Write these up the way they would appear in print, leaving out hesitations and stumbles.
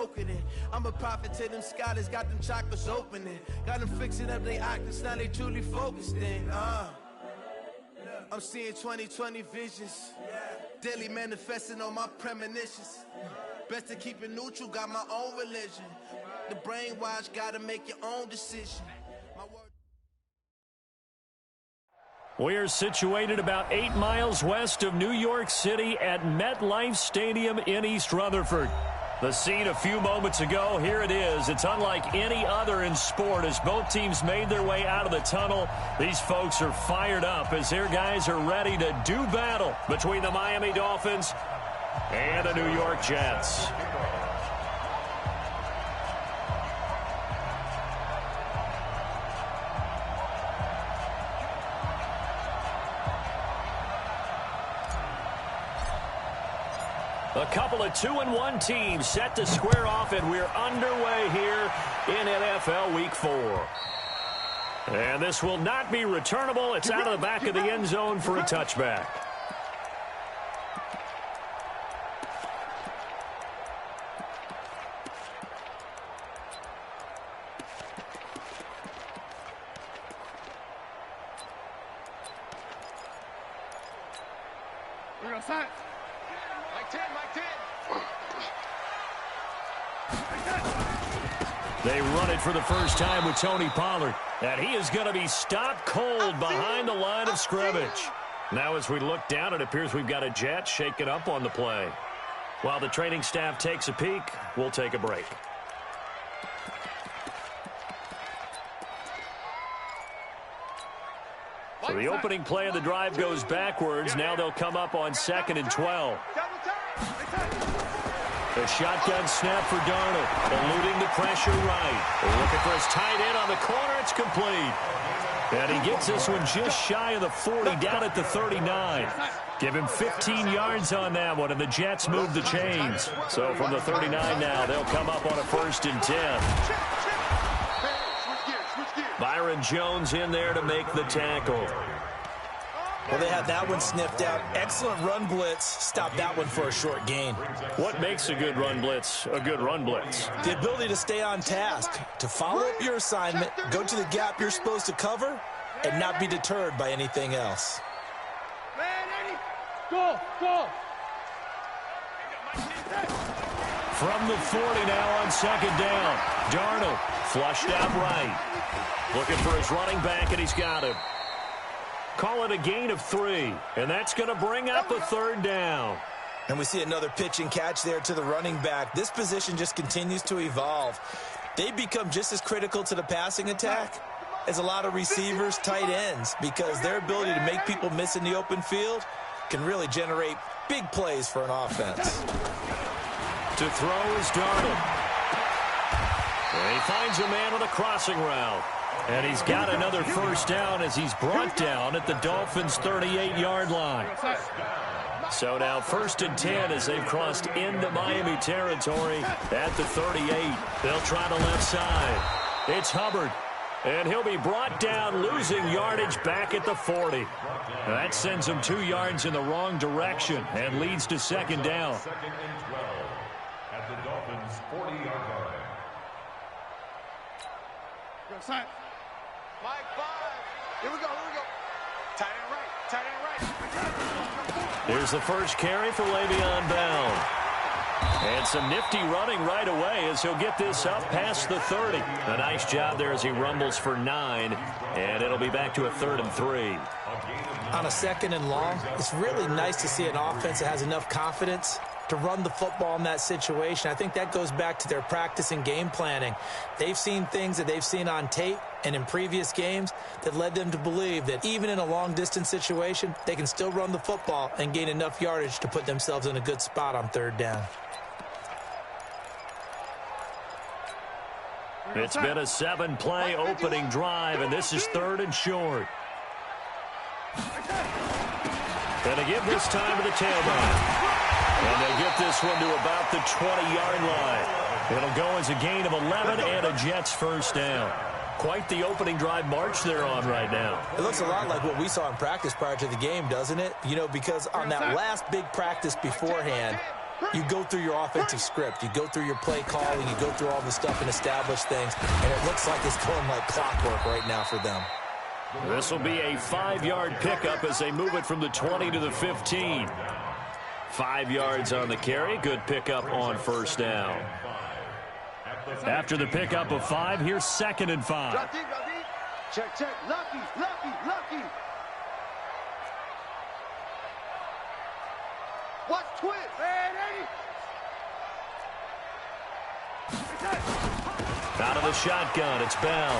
soaking it. I'm a prophet to them scholars, got them chakras opening. Got them fixing up their octaves, now they truly focused in. I'm seeing 2020 visions. Daily manifesting on my premonitions. Best to keep it neutral, got my own religion. The brainwash, gotta make your own decision. We're situated about 8 miles west of New York City at MetLife Stadium in East Rutherford. The scene a few moments ago, here it is. It's unlike any other in sport as both teams made their way out of the tunnel. These folks are fired up as their guys are ready to do battle between the Miami Dolphins and the New York Jets. A couple of 2-1 teams set to square off, and we're underway here in NFL Week 4. And this will not be returnable. It's out of the back of the end zone for a touchback. We're going to sign. They run it for the first time with Tony Pollard. And he is going to be stopped cold behind the line of scrimmage. Now as we look down, it appears we've got a Jet shaken up on the play. While the training staff takes a peek, we'll take a break. So the opening play of the drive goes backwards. Now they'll come up on 2nd and 12. A shotgun snap for Darnold, eluding the pressure right. Looking for his tight end on the corner. It's complete. And he gets this one just shy of the 40, down at the 39. Give him 15 yards on that one, and the Jets move the chains. So from the 39 now, they'll come up on a 1st and 10. Byron Jones in there to make the tackle. Well, they had that one sniffed out. Excellent run blitz. Stop that one for a short gain. What makes a good run blitz a good run blitz? The ability to stay on task, to follow up your assignment, go to the gap you're supposed to cover, and not be deterred by anything else. Go, go. From the 40 now on 2nd down. Darnold flushed out right. Looking for his running back, and he's got him. Call it a gain of 3, and that's going to bring up a 3rd down. And we see another pitch and catch there to the running back. This position just continues to evolve. They become just as critical to the passing attack as a lot of receivers, tight ends, because their ability to make people miss in the open field can really generate big plays for an offense. To throw is Darnold. And he finds a man on a crossing route. And he's got another 1st down as he's brought down at the Dolphins' 38-yard line. So now 1st and 10 as they've crossed into Miami territory at the 38. They'll try the left side. It's Hubbard. And he'll be brought down, losing yardage back at the 40. That sends him 2 yards in the wrong direction and leads to 2nd down. 2nd and 12 at the Dolphins' 40-yard line. Go, sign. Mike 5. Here we go, here we go. Tight end right. Here's the first carry for Le'Veon Bell. And some nifty running right away as he'll get this up past the 30. A nice job there as he rumbles for 9. And it'll be back to a 3rd and 3. On a 2nd and long, it's really nice to see an offense that has enough confidence to run the football in that situation. I think that goes back to their practice and game planning. They've seen things that they've seen on tape and in previous games that led them to believe that even in a long-distance situation, they can still run the football and gain enough yardage to put themselves in a good spot on 3rd down. It's been a 7-play opening drive, and this is 3rd and short. And they give this time to the tailback. And they get this one to about the 20-yard line. It'll go as a gain of 11 and a Jets 1st down. Quite the opening drive march they're on right now. It looks a lot like what we saw in practice prior to the game, doesn't it? You know, because on that last big practice beforehand, You go through your offensive script. You go through your play calling. You go through all the stuff and establish things. And it looks like it's going like clockwork right now for them. This will be a 5-yard pickup as they move it from the 20 to the 15. 5 yards on the carry. Good pickup on first down. After the pickup of 5, here's 2nd and 5. Drop deep, drop deep. Check, check. Lucky, lucky, lucky. Watch twist. Out of the shotgun, it's Bell.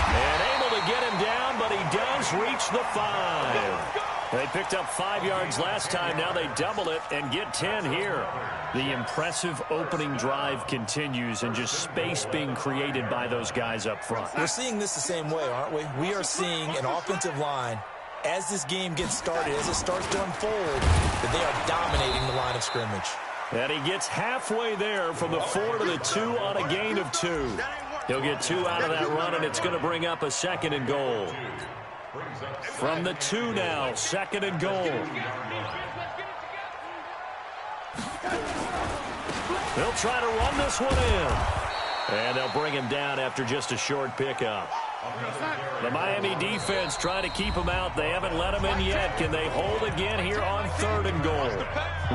And able to get him down, but he does reach the 5. They picked up 5 yards last time. Now they double it and get 10 here. The impressive opening drive continues, and just space being created by those guys up front. We're seeing this the same way, aren't we? We are seeing an offensive line, as this game gets started, as it starts to unfold, that they are dominating the line of scrimmage. And he gets halfway there from the 4 to the 2 on a gain of 2. He'll get 2 out of that run, and it's going to bring up a 2nd and goal. From the 2 now, 2nd and goal. They'll try to run this one in. And they'll bring him down after just a short pickup. The Miami defense trying to keep him out. They haven't let him in yet. Can they hold again here on 3rd and goal?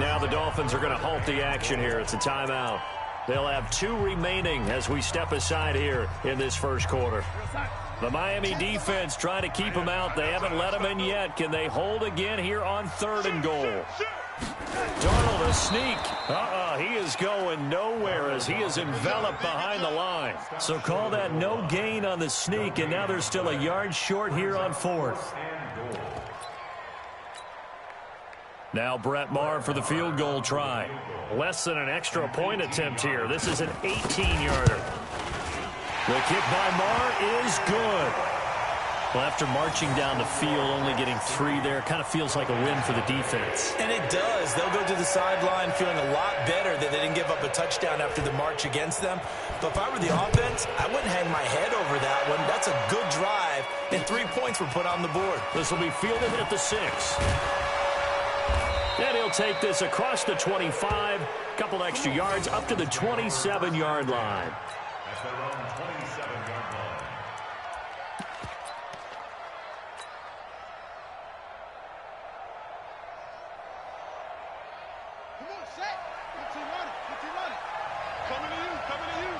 Now the Dolphins are going to halt the action here. It's a timeout. They'll have 2 remaining as we step aside here in this first quarter. The Miami defense trying to keep him out. They haven't let him in yet. Can they hold again here on 3rd and goal? Darnold a sneak. He is going nowhere as he is enveloped behind the line. So call that no gain on the sneak, and now they're still a yard short here on 4th. Now Brett Maher for the field goal try. Less than an extra point attempt here. This is an 18-yarder. The kick by Maher is good. Well, after marching down the field, only getting 3 there, kind of feels like a win for the defense. And it does. They'll go to the sideline feeling a lot better that they didn't give up a touchdown after the march against them. But if I were the offense, I wouldn't hang my head over that one. That's a good drive, and 3 points were put on the board. This will be fielded at the 6. And he'll take this across the 25, a couple extra yards up to the 27-yard line. At their own 27-yard line. Come on, set. Good team on it. Good team on it. Coming to you. Coming to you.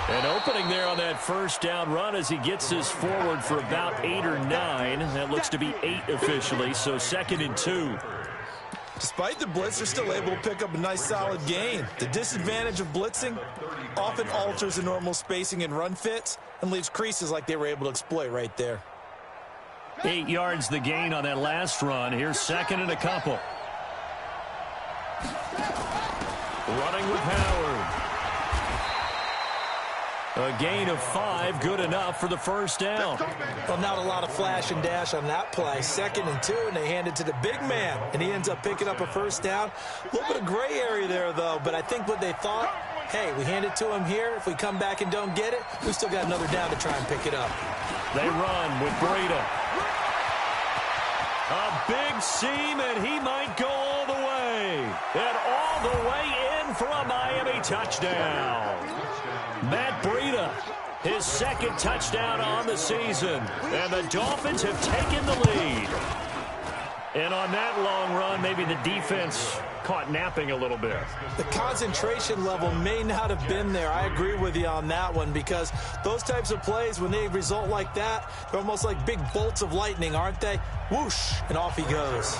And opening there on that first down run as he gets this forward for about 8 or 9. That looks to be 8 officially, so 2nd and 2. Despite the blitz, they're still able to pick up a nice solid gain. The disadvantage of blitzing often alters the normal spacing and run fits and leaves creases like they were able to exploit right there. 8 yards the gain on that last run. Here's 2nd and a couple. Running with Howard. A gain of 5, good enough for the first down. Well, not a lot of flash and dash on that play. 2nd and 2, and they hand it to the big man, and he ends up picking up a first down. A little bit of gray area there, though, but I think what they thought, hey, we hand it to him here. If we come back and don't get it, we still got another down to try and pick it up. They run with Breida. A big seam, and he might go all the way. And all the way in for a Miami touchdown. Matt Breida, his 2nd touchdown on the season. And the Dolphins have taken the lead. And on that long run, maybe the defense caught napping a little bit. The concentration level may not have been there. I agree with you on that one, because those types of plays, when they result like that, they're almost like big bolts of lightning, aren't they? Whoosh, and off he goes.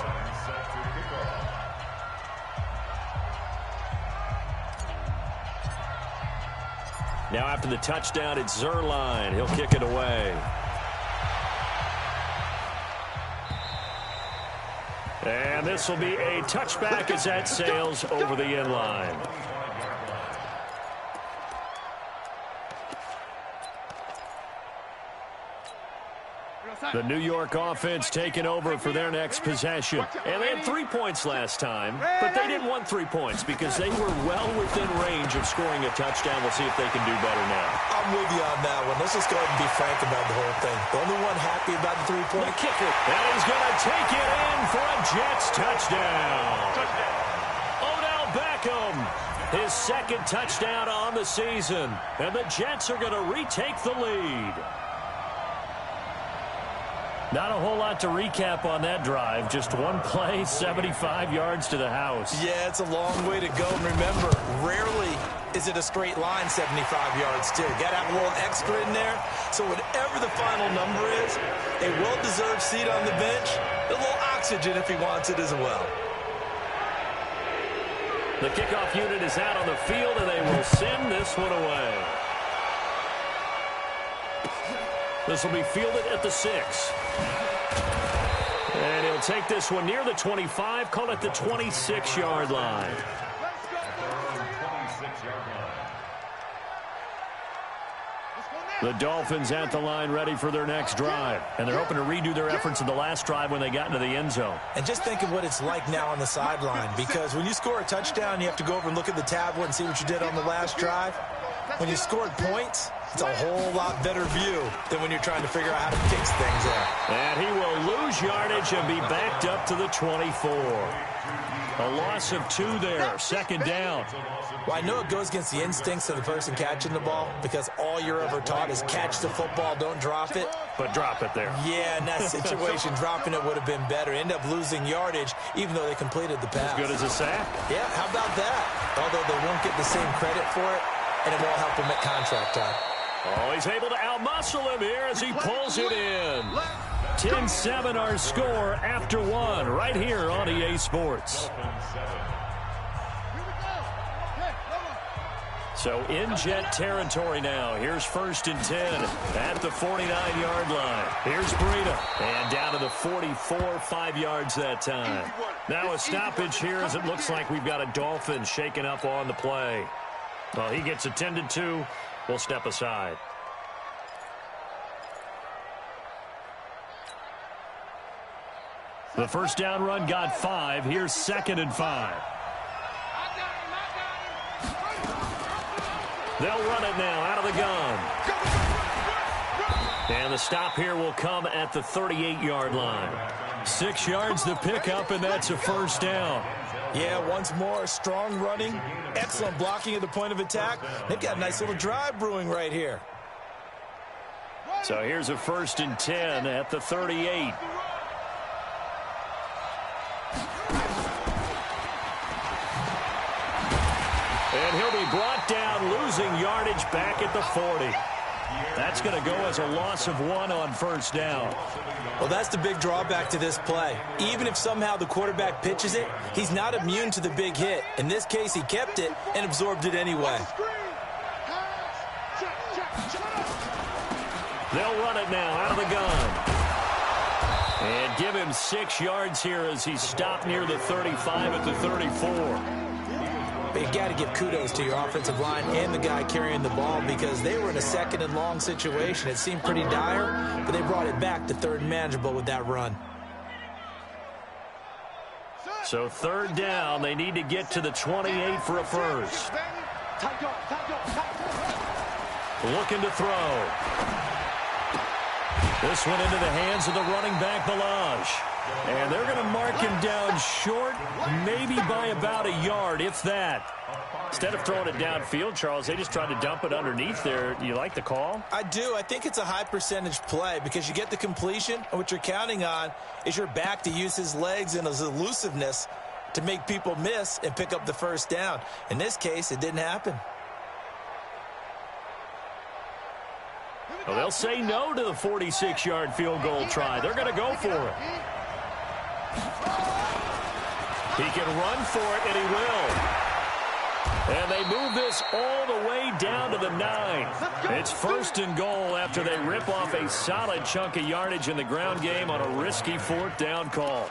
Now after the touchdown, it's Zuerlein. He'll kick it away. And this will be a touchback as that sails over the end line. The New York offense taking over for their next possession. And they had 3 points last time, but they didn't want 3 points because they were well within range of scoring a touchdown. We'll see if they can do better now. I'm with you on that one. Let's just go ahead and be frank about the whole thing. The only one happy about the 3-point kicker. And he's going to take it in for a Jets touchdown. Odell Beckham, his second touchdown on the season. And the Jets are going to retake the lead. Not a whole lot to recap on that drive. Just one play, 75 yards to the house. Yeah, it's a long way to go. And remember, rarely is it a straight line 75 yards, too. Got to have a little extra in there. So whatever the final number is, a well-deserved seat on the bench, a little oxygen if he wants it as well. The kickoff unit is out on the field, and they will send this one away. This will be fielded at the 6. And he'll take this one near the 25, call it the 26-yard line. The Dolphins at the line ready for their next drive. And they're hoping to redo their efforts in the last drive when they got into the end zone. And just think of what it's like now on the sideline, because when you score a touchdown, you have to go over and look at the tablet and see what you did on the last drive. When you scored points, it's a whole lot better view than when you're trying to figure out how to fix things there. And he will lose yardage and be backed up to the 24. A loss of 2 there, second down. Well, I know it goes against the instincts of the person catching the ball because all you're ever taught is catch the football, don't drop it. But drop it there. Yeah, in that situation, dropping it would have been better. End up losing yardage, even though they completed the pass. As good as a sack? Yeah, how about that? Although they won't get the same credit for it, and it won't help him at contract time. Oh, he's able to outmuscle him here as he pulls it in. 10-7 our score after 1 right here on EA Sports. So in Jet territory now. Here's 1st and 10 at the 49-yard line. Here's Breida. And down to the 44, 5 yards that time. Now a stoppage here as it looks like we've got a Dolphin shaking up on the play. Well, he gets attended to. We'll step aside. The first down run got 5. Here's 2nd and 5. They'll run it now out of the gun. And the stop here will come at the 38-yard line. 6 yards to pick up, and that's a first down. Yeah, once more, strong running, excellent blocking at the point of attack. They've got a nice little drive brewing right here. So here's a 1st and 10 at the 38. And he'll be brought down, losing yardage back at the 40. That's going to go as a loss of 1 on first down. Well, that's the big drawback to this play. Even if somehow the quarterback pitches it, he's not immune to the big hit. In this case, he kept it and absorbed it anyway. They'll run it now out of the gun. And give him 6 yards here as he's stopped near the 35 at the 34. But you got to give kudos to your offensive line and the guy carrying the ball because they were in a 2nd and long situation. It seemed pretty dire, but they brought it back to 3rd and manageable with that run. So 3rd down, they need to get to the 28 for a first. Looking to throw. This one into the hands of the running back, Balaj. And they're going to mark him down short, maybe by about a yard, if that. Instead of throwing it downfield, Charles, they just tried to dump it underneath there. Do you like the call? I do. I think it's a high-percentage play because you get the completion, and what you're counting on is your back to use his legs and his elusiveness to make people miss and pick up the first down. In this case, it didn't happen. Well, they'll say no to the 46-yard field goal try. They're going to go for it. He can run for it, and he will. And they move this all the way down to the 9. It's 1st and goal after they rip off a solid chunk of yardage in the ground game on a risky 4th down call.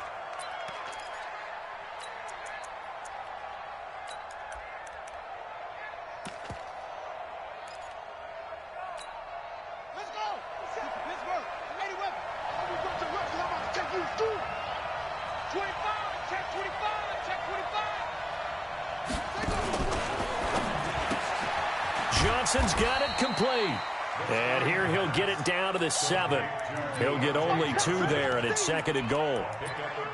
Johnson's got it complete. And here he'll get it down to the 7. He'll get only 2 there, and it's 2nd and goal.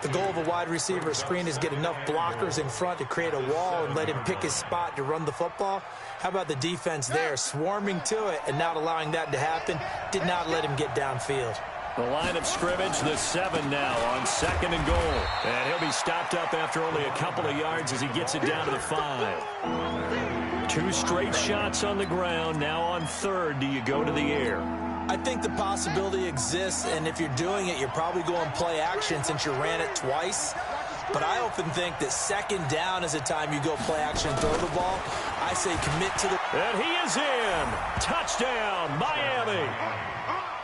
The goal of a wide receiver screen is get enough blockers in front to create a wall and let him pick his spot to run the football. How about the defense there, swarming to it and not allowing that to happen? Did not let him get downfield. The line of scrimmage, the 7 now on 2nd and goal. And he'll be stopped up after only a couple of yards as he gets it down to the 5. 2 straight shots on the ground. Now on 3rd, do you go to the air? I think the possibility exists, and if you're doing it, you're probably going play action since you ran it twice. But I often think that 2nd down is the time you go play action and throw the ball. I say commit to the... And he is in. Touchdown, Miami.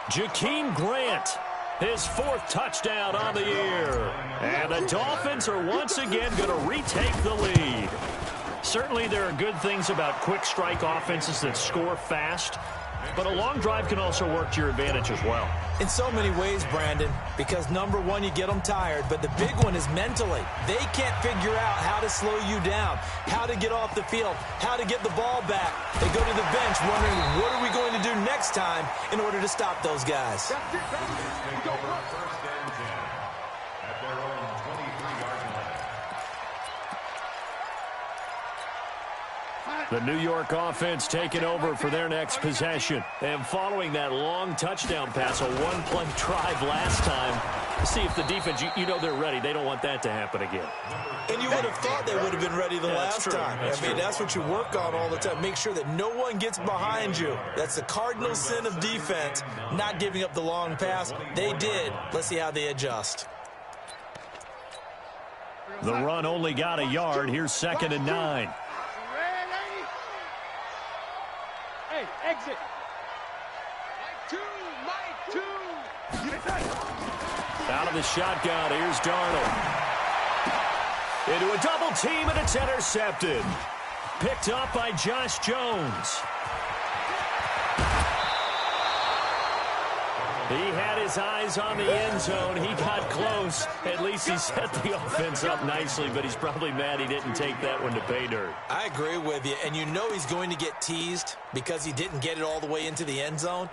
Jakeem Grant, his 4th touchdown on the year. And the Dolphins are once again going to retake the lead. Certainly there are good things about quick strike offenses that score fast, but a long drive can also work to your advantage as well. In so many ways, Brandon, because number one, you get them tired, but the big one is mentally. They can't figure out how to slow you down, how to get off the field, how to get the ball back. They go to the bench wondering, what are we going to do next time in order to stop those guys? The New York offense taking over for their next possession. And following that long touchdown pass, a one-play drive last time, see if the defense, you know they're ready. They don't want that to happen again. And you would have thought they would have been ready the last time. That's true. That's what you work on all the time. Make sure that no one gets behind you. That's the cardinal sin of defense, not giving up the long pass. They did. Let's see how they adjust. The run only got a yard. Here's 2nd and 9. Exit. Mike 2. Out of the shotgun, here's Darnold. Into a double team, and it's intercepted. Picked up by Josh Jones. He had his eyes on the end zone. He got close. At least he set the offense up nicely, but he's probably mad he didn't take that one to pay dirt. I agree with you, and you know he's going to get teased because he didn't get it all the way into the end zone.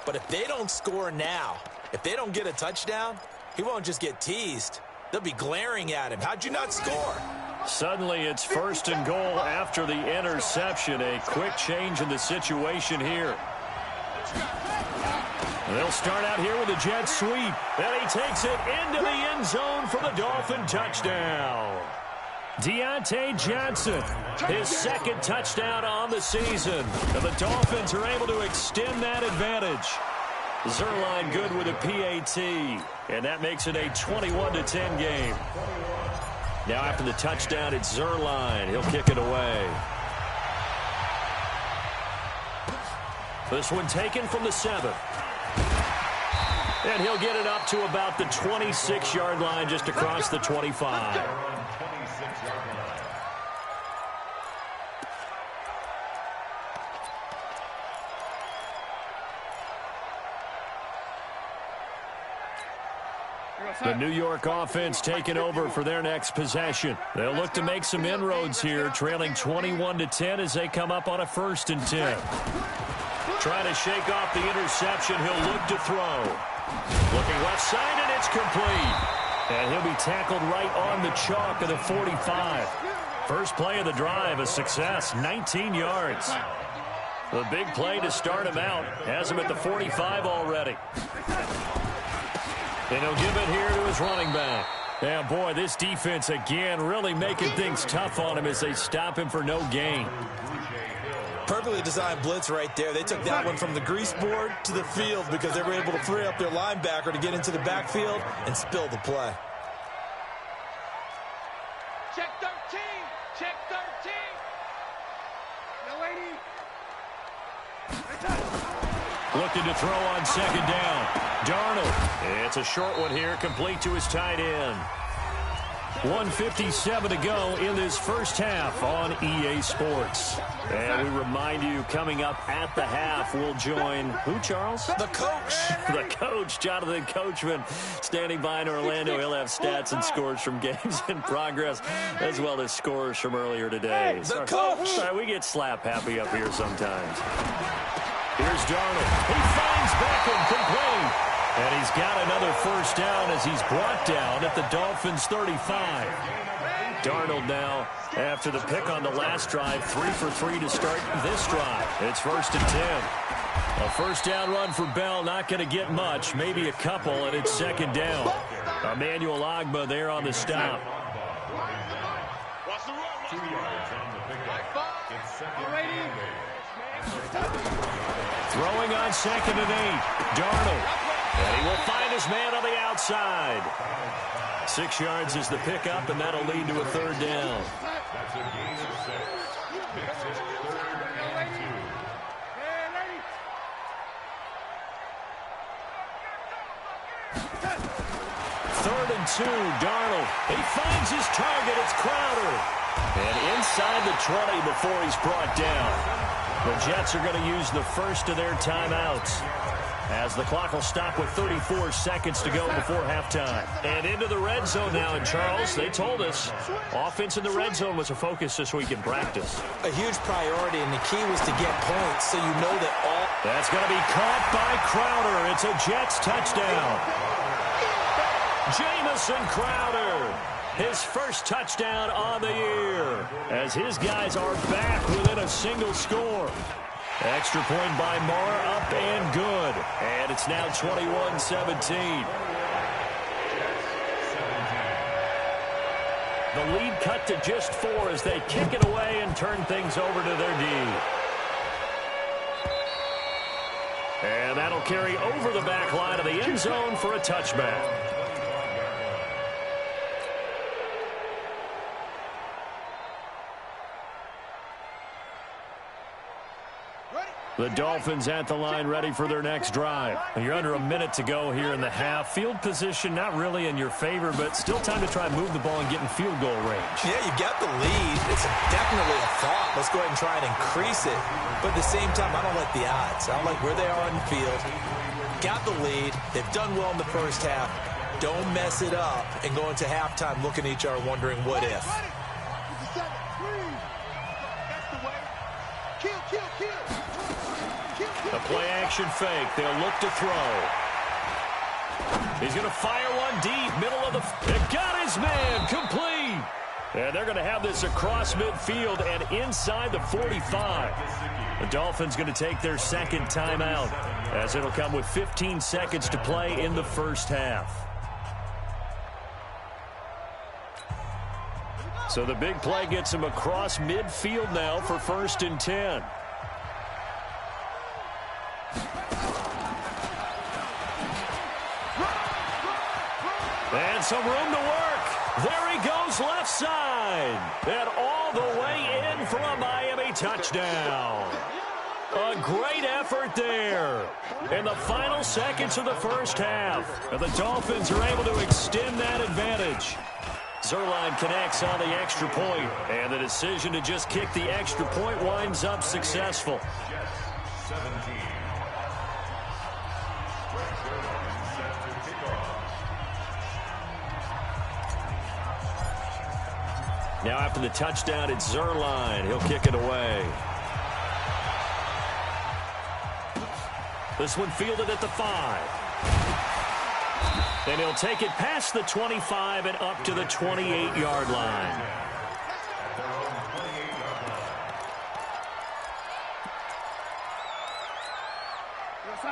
But if they don't score now, if they don't get a touchdown, he won't just get teased. They'll be glaring at him. How'd you not score? Suddenly it's 1st and goal after the interception. A quick change in the situation here. They'll start out here with a jet sweep. And he takes it into the end zone for the Dolphin touchdown. Deontay Johnson, his 2nd touchdown on the season. And the Dolphins are able to extend that advantage. Zerline good with a PAT. And that makes it a 21-10 game. Now after the touchdown, it's Zerline. He'll kick it away. This one taken from the 7. And he'll get it up to about the 26-yard line, just across the 25. The New York offense taking over for their next possession. They'll look to make some inroads here, trailing 21-10 as they come up on a 1st and 10. Trying to shake off the interception. He'll look to throw. Looking left side, and it's complete. And he'll be tackled right on the chalk of the 45. First play of the drive, a success, 19 yards. The big play to start him out. Has him at the 45 already. And he'll give it here to his running back. Yeah, boy, this defense again really making things tough on him as they stop him for no gain. Perfectly designed blitz right there. They took that one from the grease board to the field because they were able to free up their linebacker to get into the backfield and spill the play. Check 13. Check 13. No waiting. Looking to throw on 2nd down. Darnold. It's a short one here, complete to his tight end. 1:57 to go in this first half on EA Sports. And we remind you, coming up at the half, we'll join who, Charles? The coach. The coach, Jonathan Coachman, standing by in Orlando. He'll have stats and scores from games in progress, as well as scores from earlier today. The coach. Sorry, we get slap happy up here sometimes. Here's Darnold. He finds Beckham complete. And he's got another first down as he's brought down at the Dolphins' 35. Darnold now, after the pick on the last drive, 3 for 3 to start this drive. It's 1st and 10. A first down run for Bell, not going to get much, maybe a couple, and it's 2nd down. Emmanuel Ogbah there on the stop. Watch the run. 2 yards on the pickup. It's 2nd and 8. Throwing on 2nd and 8. Darnold. And he will find his man on the outside. 6 yards is the pickup, and that'll lead to a 3rd down. That's a gain of 6. Makes it 3rd and 2. 3rd and 2, Darnold. He finds his target. It's Crowder. And inside the 20 before he's brought down. The Jets are going to use the first of their timeouts, as the clock will stop with 34 seconds to go before halftime. And into the red zone now. And Charles, they told us offense in the red zone was a focus this week in practice. A huge priority, and the key was to get points so you know that all... That's going to be caught by Crowder. It's a Jets touchdown. Jamison Crowder, his first touchdown on the year, as his guys are back within a single score. Extra point by Marr, up and good. And it's now 21-17. The lead cut to just 4 as they kick it away and turn things over to their D. And that'll carry over the back line of the end zone for a touchback. The Dolphins at the line, ready for their next drive. You're under a minute to go here in the half. Field position not really in your favor, but still time to try and move the ball and get in field goal range. Yeah, you got the lead. It's definitely a thought. Let's go ahead and try and increase it. But at the same time, I don't like the odds. I don't like where they are on the field. Got the lead. They've done well in the first half. Don't mess it up and go into halftime looking at each other wondering what if. The play-action fake. They'll look to throw. He's going to fire one deep, middle of the... It got his man, complete. And they're going to have this across midfield and inside the 45. The Dolphins going to take their 2nd timeout, as it'll come with 15 seconds to play in the first half. So the big play gets him across midfield now for 1st and 10. And some room to work. There he goes left side. And all the way in for a Miami touchdown. A great effort there in the final seconds of the first half. And the Dolphins are able to extend that advantage. Zerline connects on the extra point, and the decision to just kick the extra point winds up successful. Now after the touchdown, it's Zerline. He'll kick it away. This one fielded at the 5. And he'll take it past the 25 and up to the 28-yard line.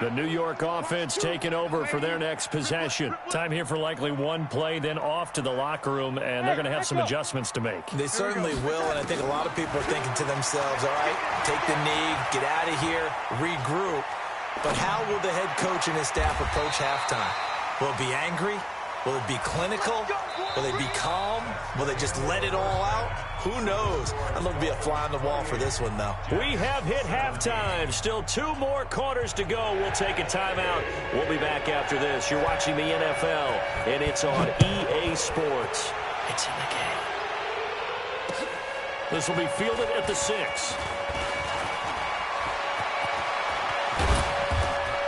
The New York offense taking over for their next possession. Time here for likely one play, then off to the locker room, and they're going to have some adjustments to make. They certainly will, and I think a lot of people are thinking to themselves, all right, take the knee, get out of here, regroup. But how will the head coach and his staff approach halftime? Will it be angry? Will it be clinical? Will they be calm? Will they just let it all out? Who knows? I'd love to be a fly on the wall for this one, though. We have hit halftime. Still 2 more quarters to go. We'll take a timeout. We'll be back after this. You're watching the NFL, and it's on EA Sports. It's in the game. This will be fielded at the 6.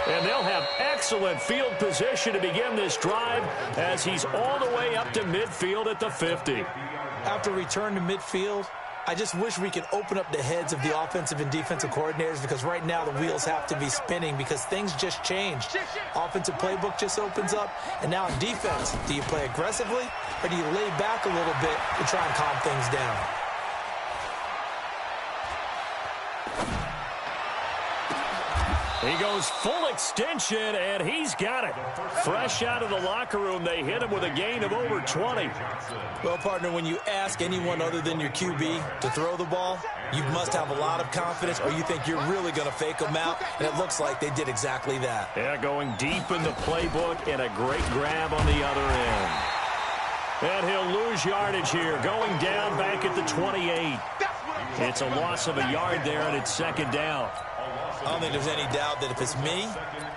And they'll have excellent field position to begin this drive as he's all the way up to midfield at the 50. After return to midfield, I just wish we could open up the heads of the offensive and defensive coordinators, because right now the wheels have to be spinning because things just changed. Offensive playbook just opens up, and now in defense, do you play aggressively or do you lay back a little bit to try and calm things down? He goes full extension, and he's got it. Fresh out of the locker room, they hit him with a gain of over 20. Well, partner, when you ask anyone other than your QB to throw the ball, you must have a lot of confidence, or you think you're really going to fake them out, and it looks like they did exactly that. Yeah, going deep in the playbook, and a great grab on the other end. And he'll lose yardage here, going down back at the 28. It's a loss of a yard there, and it's second down. I don't think there's any doubt that if it's me,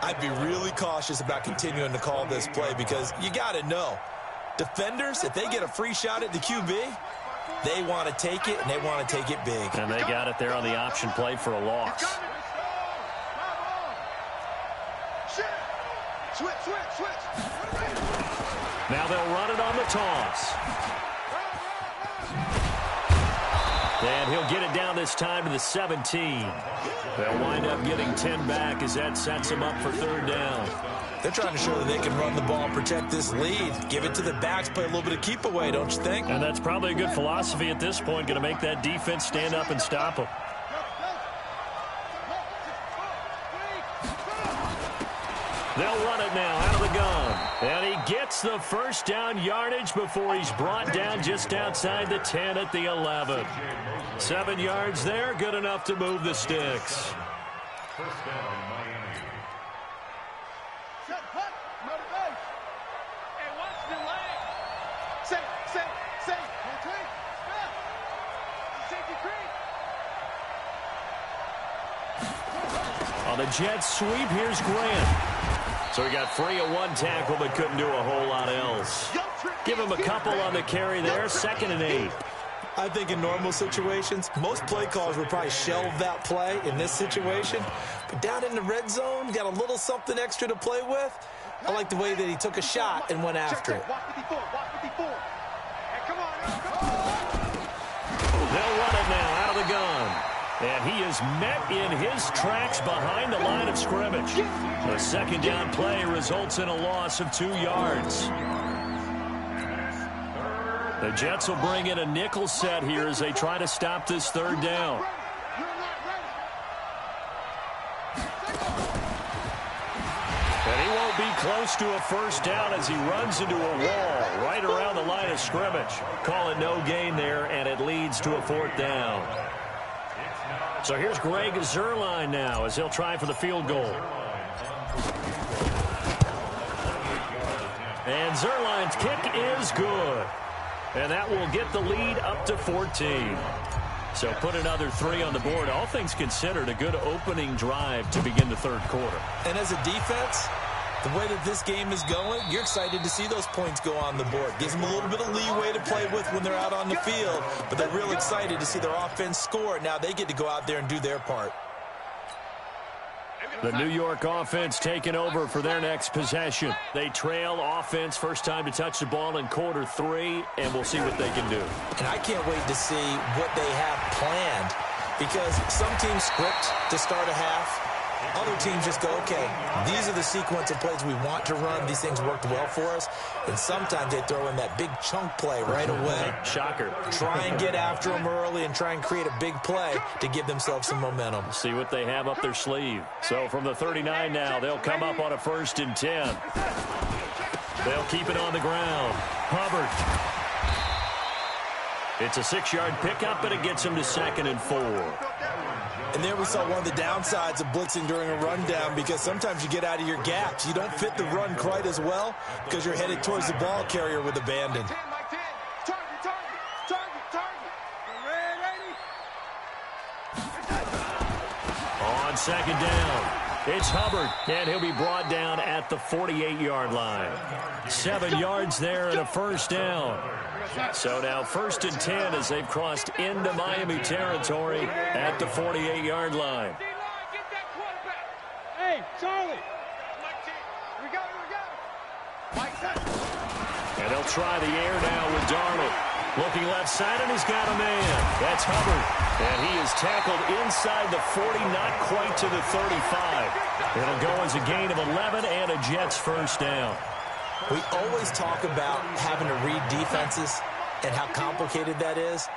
I'd be really cautious about continuing to call this play, because you got to know, defenders, if they get a free shot at the QB, they want to take it, and they want to take it big. And they got it there on the option play for a loss. Now they'll run it on the toss. And he'll get it down this time to the 17. They'll wind up getting 10 back as that sets them up for third down. They're trying to show that they can run the ball and protect this lead. Give it to the backs, play a little bit of keep away, don't you think? And that's probably a good philosophy at this point, going to make that defense stand up and stop them. They'll run it now out of the gun. And he gets the first down yardage before he's brought down just outside the 10 at the 11. 7 yards there, good enough to move the sticks. First down, Miami. On the jet sweep, here's Grant. So he got free of one tackle but couldn't do a whole lot else. Give him a couple on the carry there, 2nd and 8. I think in normal situations, most play callers would probably shelve that play in this situation. But down in the red zone, got a little something extra to play with. I like the way that he took a shot and went after it. They'll run it now out of the gun. And he is met in his tracks behind the line of scrimmage. The second down play results in a loss of 2 yards. The Jets will bring in a nickel set here as they try to stop this third down. And he won't be close to a first down as he runs into a wall right around the line of scrimmage. Call it no gain there, and it leads to a 4th down. So here's Greg Zuerlein now as he'll try for the field goal. And Zuerlein's kick is good. And that will get the lead up to 14. So put another 3 on the board. All things considered, a good opening drive to begin the third quarter. And as a defense, the way that this game is going, you're excited to see those points go on the board. Gives them a little bit of leeway to play with when they're out on the field, but they're real excited to see their offense score. Now they get to go out there and do their part. The New York offense taking over for their next possession. They trail offense, first time to touch the ball in quarter 3, and we'll see what they can do. And I can't wait to see what they have planned, because some teams script to start a half. Other teams just go, okay, these are the sequence of plays we want to run. These things worked well for us. And sometimes they throw in that big chunk play right away. Shocker. Try and get after them early and try and create a big play to give themselves some momentum. See what they have up their sleeve. So from the 39 now, they'll come up on a 1st and 10. They'll keep it on the ground. Hubbard. It's a 6-yard pickup, but it gets him to 2nd and 4. And there we saw one of the downsides of blitzing during a rundown, because sometimes you get out of your gaps. You don't fit the run quite as well because you're headed towards the ball carrier with abandon. On 2nd down, It's Hubbard, and he'll be brought down at the 48-yard line. 7 yards there and a first down. So now 1st and 10 as they've crossed into Miami territory at the 48-yard line. Hey, Charlie. We go. And they'll try the air now with Darnold. Looking left side, and he's got a man. That's Hubbard. And he is tackled inside the 40, not quite to the 35. It'll go as a gain of 11 and a Jets first down. We always talk about having to read defenses and how complicated that is.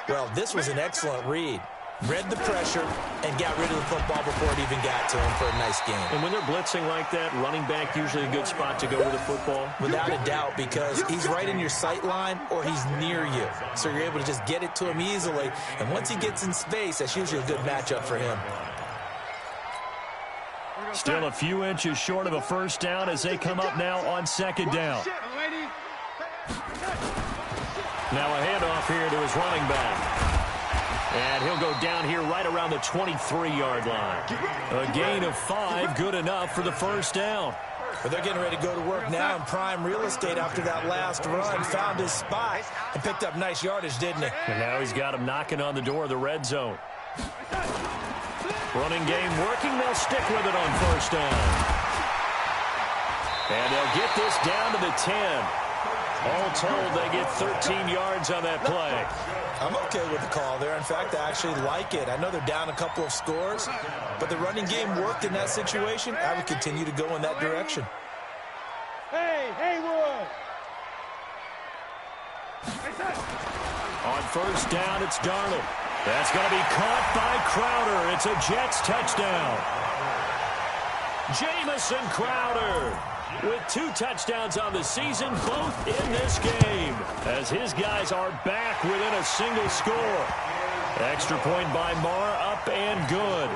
Well, this was an excellent read. Read the pressure and got rid of the football before it even got to him for a nice game. And when they're blitzing like that, running back usually a good spot to go with the football? Without a doubt, because he's right in your sight line or he's near you. So you're able to just get it to him easily. And once he gets in space, that's usually a good matchup for him. Still a few inches short of a first down as they come up now on 2nd down. Now a handoff here to his running back. And he'll go down here right around the 23-yard line. A gain of 5, good enough for the first down. But they're getting ready to go to work now in prime real estate after that last run. Found his spot and picked up nice yardage, didn't he? And now he's got him knocking on the door of the red zone. Running game working. They'll stick with it on first down. And they'll get this down to the 10. All told, they get 13 yards on that play. I'm okay with the call there. In fact, I actually like it. I know they're down a couple of scores, but the running game worked in that situation. I would continue to go in that direction. Hey, Haywood. On first down, it's Darnold. That's going to be caught by Crowder. It's a Jets touchdown. Jamison Crowder with 2 touchdowns on the season, both in this game, as his guys are back within a single score. Extra point by Marr, up and good.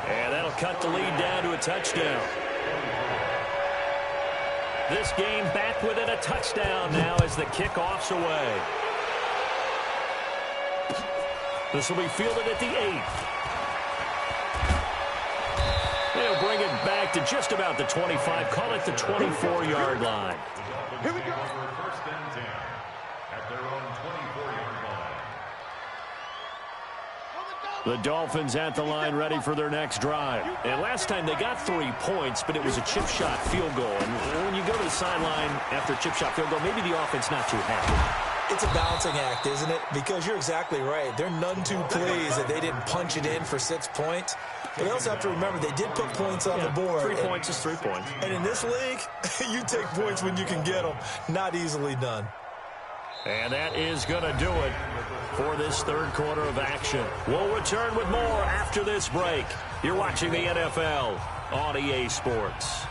And that'll cut the lead down to a touchdown. This game back within a touchdown now as the kickoff's away. This will be fielded at the 8th. They'll bring it back to just about the 25, call it the 24-yard line. Here we go. First and 10 at their own 24-yard line. The Dolphins at the line ready for their next drive. And last time they got 3 points, but it was a chip shot field goal. And when you go to the sideline after a chip shot field goal, maybe the offense not too happy. It's a balancing act, isn't it? Because you're exactly right. They're none too pleased that they didn't punch it in for 6 points. But they also have to remember they did put points on the board. 3 points is 3 points. And in this league, you take points when you can get them. Not easily done. And that is going to do it for this third quarter of action. We'll return with more after this break. You're watching the NFL on EA Sports.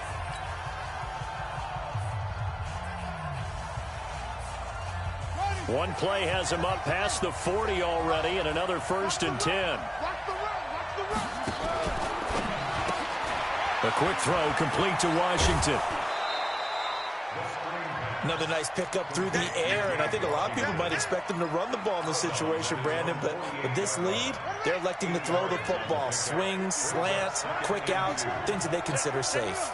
One play has him up past the 40 already, and another 1st and 10. A quick throw complete to Washington. Another nice pickup through the air, and I think a lot of people might expect them to run the ball in this situation, Brandon, but with this lead, they're electing to throw the football. Swings, slants, quick outs, things that they consider safe.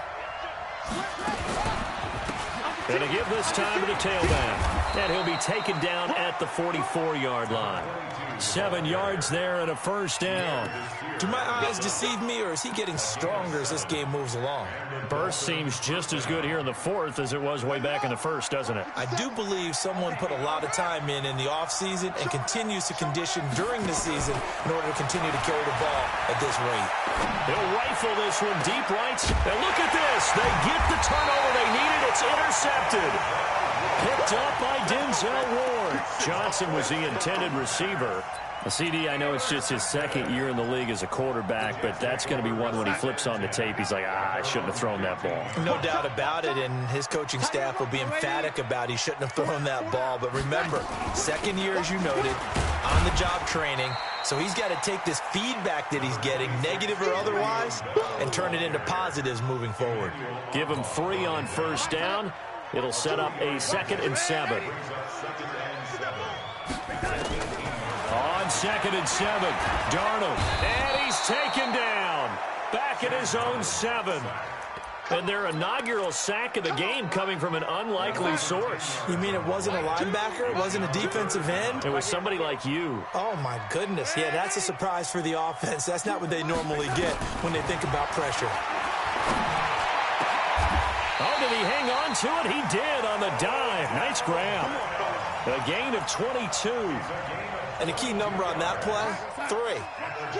And to give this time to the tailback. And he'll be taken down at the 44-yard line. 7 yards there and a first down. Do my eyes deceive me, or is he getting stronger as this game moves along? Burst seems just as good here in the 4th as it was way back in the 1st, doesn't it? I do believe someone put a lot of time in the offseason and continues to condition during the season in order to continue to carry the ball at this rate. They'll rifle this one deep right. And look at this. They get the turnover they needed. It's intercepted. Picked up by Denzel Ward. Johnson was the intended receiver. CD, I know it's just his 2nd year in the league as a quarterback, but that's going to be one when he flips on the tape. He's like, I shouldn't have thrown that ball. No doubt about it, and his coaching staff will be emphatic about he shouldn't have thrown that ball. But remember, 2nd year, as you noted, on-the-job training. So he's got to take this feedback that he's getting, negative or otherwise, and turn it into positives moving forward. Give him 3 on first down. It'll set up a 2nd and 7. On 2nd and 7, Darnold. And he's taken down. back at his own 7. And their inaugural sack of the game coming from an unlikely source. You mean it wasn't a linebacker? It wasn't a defensive end? It was somebody like you. Oh, my goodness. Yeah, that's a surprise for the offense. That's not what they normally get when they think about pressure. Oh, did he hang on to it? He did on the dive. Nice grab. A gain of 22. And a key number on that play, 3.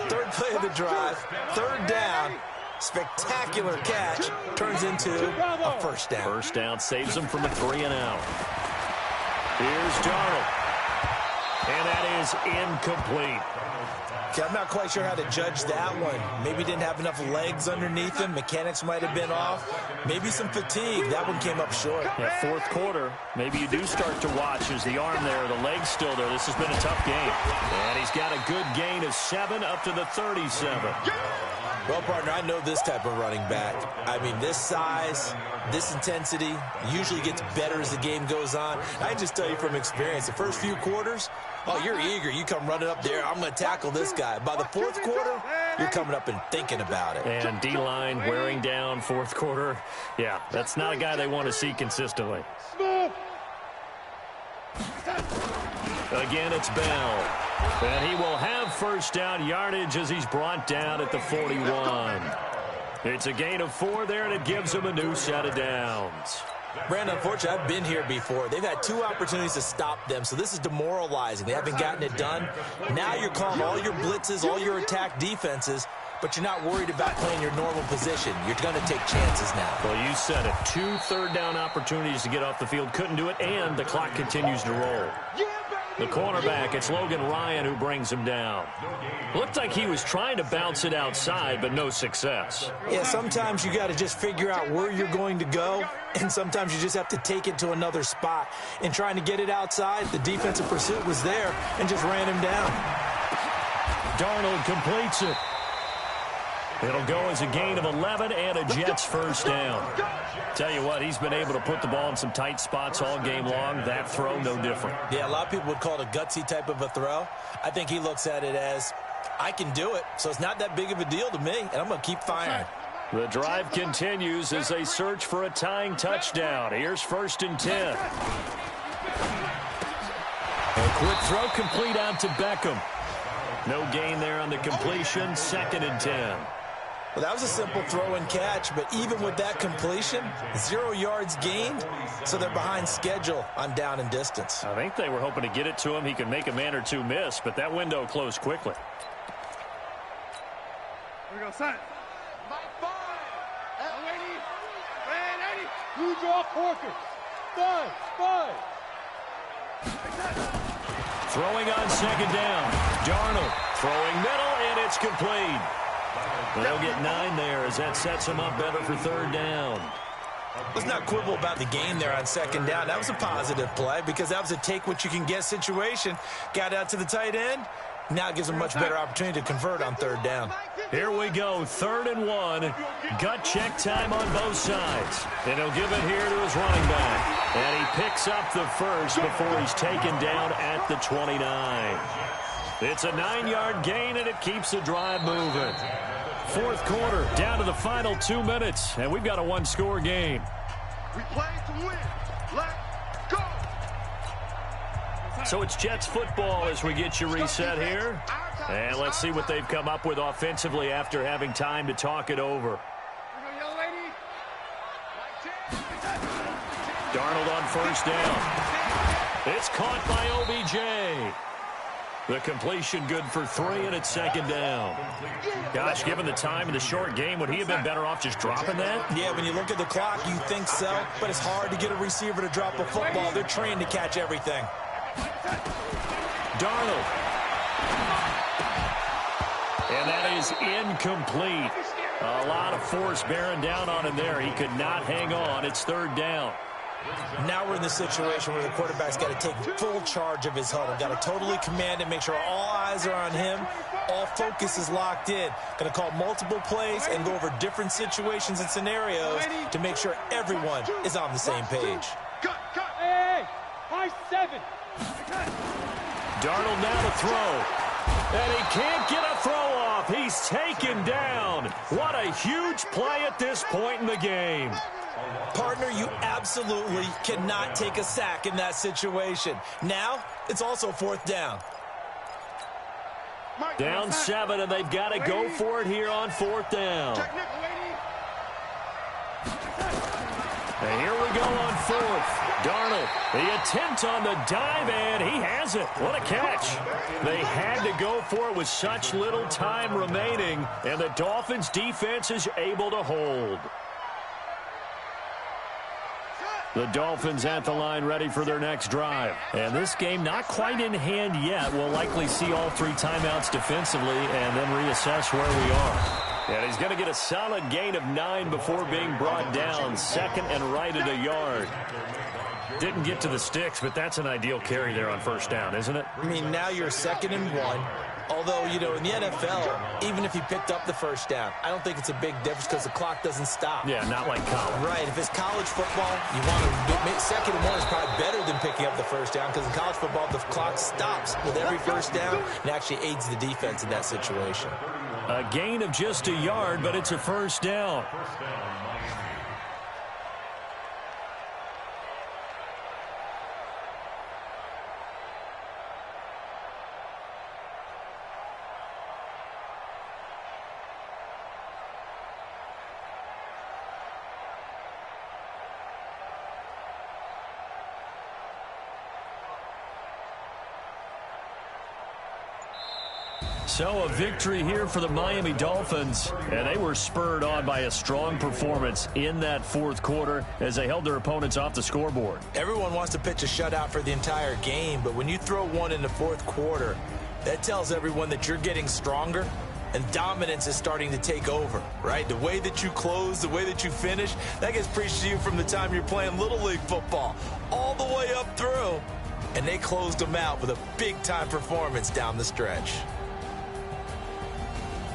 Third play of the drive, third down. Spectacular catch turns into a first down. First down saves him from a 3-and-out. Here's Darnold. And that is incomplete. Okay, I'm not quite sure how to judge that one. Maybe didn't have enough legs underneath him. Mechanics might have been off. Maybe some fatigue. That one came up short. Yeah, fourth quarter, maybe you do start to watch. Is the arm there, the leg's still there? This has been a tough game. And he's got a good gain of 7 up to the 37. Well, partner, I know this type of running back. I mean, this size, this intensity usually gets better as the game goes on. I can just tell you from experience, the first few quarters, oh, you're eager. You come running up there. I'm going to tackle this guy. By the fourth quarter, you're coming up and thinking about it. And D-line wearing down fourth quarter. Yeah, that's not a guy they want to see consistently. Again, it's Bell. And he will have first down yardage as he's brought down at the 41. It's a gain of 4 there, and it gives him a new set of downs. Brandon, unfortunately, I've been here before. They've had 2 opportunities to stop them, so this is demoralizing. They haven't gotten it done. Now you're calling all your blitzes, all your attack defenses, but you're not worried about playing your normal position. You're going to take chances now. Well, you said it. 2 third-down opportunities to get off the field. Couldn't do it, and the clock continues to roll. The cornerback, it's Logan Ryan who brings him down. Looked like he was trying to bounce it outside, but no success. Yeah, sometimes you got to just figure out where you're going to go, and sometimes you just have to take it to another spot. In trying to get it outside, the defensive pursuit was there and just ran him down. Darnold completes it. It'll go as a gain of 11 and a Jets first down. Tell you what, he's been able to put the ball in some tight spots all game long. That throw, no different. Yeah, a lot of people would call it a gutsy type of a throw. I think he looks at it as, I can do it, so it's not that big of a deal to me, and I'm going to keep firing. The drive continues as they search for a tying touchdown. Here's 1st and 10. A quick throw complete out to Beckham. No gain there on the completion. 2nd and 10. Well, that was a simple throw and catch, but even with that completion, 0 yards gained, so they're behind schedule on down and distance. I think they were hoping to get it to him. He could make a man or 2 miss, but that window closed quickly. Here we go, son. Mike 5. Lady. Red 80. You draw Corker. 5. Throwing on 2nd down. Darnold throwing middle, and it's complete. They'll get 9 there as that sets him up better for 3rd down. Let's not quibble about the gain there on 2nd down. That was a positive play because that was a take-what-you-can-get situation. Got out to the tight end. Now it gives him a much better opportunity to convert on 3rd down. Here we go, 3rd and 1. Gut check time on both sides. And he'll give it here to his running back. And he picks up the first before he's taken down at the 29. It's a 9-yard gain, and it keeps the drive moving. 4th quarter, down to the final 2 minutes, and we've got a 1-score game. We play to win. Let's go. So it's Jets football as we get you reset here. And let's see what they've come up with offensively after having time to talk it over. Darnold on 1st down. It's caught by OBJ. The completion good for 3, and it's 2nd down. Gosh, given the time of the short game, would he have been better off just dropping that? Yeah, when you look at the clock, you think so, but it's hard to get a receiver to drop a football. They're trained to catch everything. Darnold. And that is incomplete. A lot of force bearing down on him there. He could not hang on. It's 3rd down. Now we're in the situation where the quarterback's got to take full charge of his huddle. Got to totally command it, make sure all eyes are on him. All focus is locked in. Going to call multiple plays and go over different situations and scenarios to make sure everyone is on the same page. Hey, high 7. Darnold now to throw. And he can't get a throw off. He's taken down. What a huge play at this point in the game. Partner, you absolutely cannot take a sack in that situation. Now, it's also 4th down. Down 7, and they've got to go for it here on 4th down. And here we go on 4th. Darnold, the attempt on the dive, and he has it. What a catch. They had to go for it with such little time remaining, and the Dolphins' defense is able to hold. The Dolphins at the line ready for their next drive. And this game not quite in hand yet. We'll likely see all 3 timeouts defensively and then reassess where we are. And he's going to get a solid gain of 9 before being brought down. 2nd and right at a yard. Didn't get to the sticks, but that's an ideal carry there on 1st down, isn't it? I mean, now you're 2nd and 1. Although, you know, in the NFL, even if you picked up the 1st down, I don't think it's a big difference because the clock doesn't stop. Yeah, not like college. Right. If it's college football, you want to 2nd and 1 is probably better than picking up the 1st down because in college football, the clock stops with every 1st down and actually aids the defense in that situation. A gain of just a yard, but it's a 1st down. So a victory here for the Miami Dolphins, and they were spurred on by a strong performance in that 4th quarter as they held their opponents off the scoreboard. Everyone wants to pitch a shutout for the entire game, but when you throw one in the 4th quarter, that tells everyone that you're getting stronger and dominance is starting to take over, right? The way that you close, the way that you finish, that gets preached to you from the time you're playing Little League football all the way up through, and they closed them out with a big-time performance down the stretch.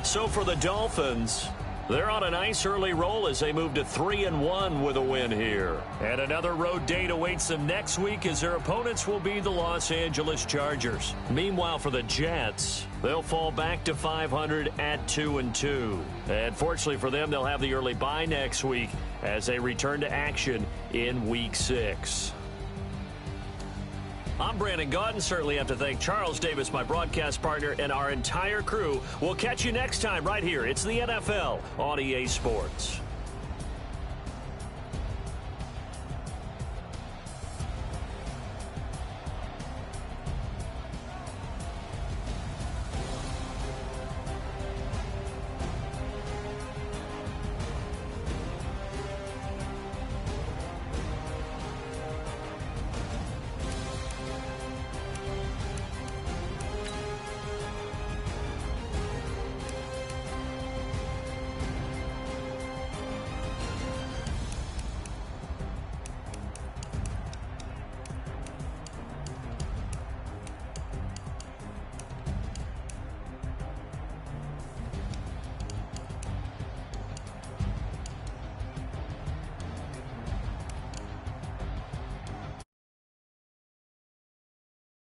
So for the Dolphins, they're on a nice early roll as they move to 3-1 with a win here. And another road date awaits them next week as their opponents will be the Los Angeles Chargers. Meanwhile, for the Jets, they'll fall back to 500 at 2-2. And fortunately for them, they'll have the early bye next week as they return to action in Week 6. I'm Brandon Gaudin. Certainly have to thank Charles Davis, my broadcast partner, and our entire crew. We'll catch you next time right here. It's the NFL on EA Sports.